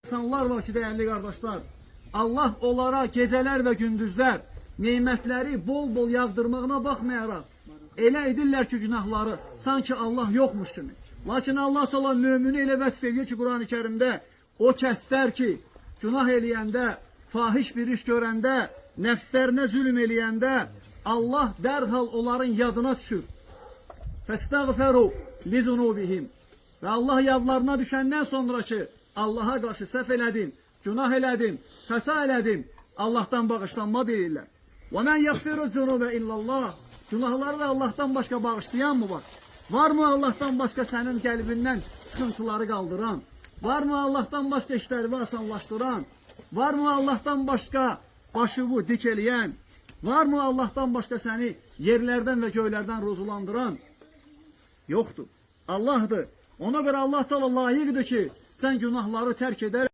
İnsanlar var ki, değerli kardeşler, Allah onlara geceler ve gündüzler nimetleri bol bol yağdırmağına bakmayarak elə edirlər ki, günahları sanki Allah yokmuş kimi. Lakin Allah Teala mümini elə vəsf ediyor ki, Kur'an-ı Kerim'de o kəslər ki, günah eləyəndə, fahiş bir iş görəndə, nəfslərinə zulüm eləyəndə Allah dərhal onların yadına düşür. Fəstəğfəru lizunubihim. Ve Allah yadlarına düşəndən sonra ki, Allah'a karşı səhv elədin, günah elədin, xəta elədin, Allah'tan bağışlanma deyirlər. وَمَنْ يَغْفِرُ الذُّنُوبَ اِلَّا اللّٰهِ. Günahları da Allah'tan başka bağışlayan mı var? Var mı Allah'tan başka senin kalbinden sıkıntıları kaldıran? Var mı Allah'tan başka işleri asanlaştıran? Var mı Allah'tan başka başıvu dikeleyen? Var mı Allah'tan başka seni yerlerden ve göylerden ruzulandıran? Yoktur. Allah'dır. Ona göre Allah Teala layıqdır ki, sen günahları terk eder.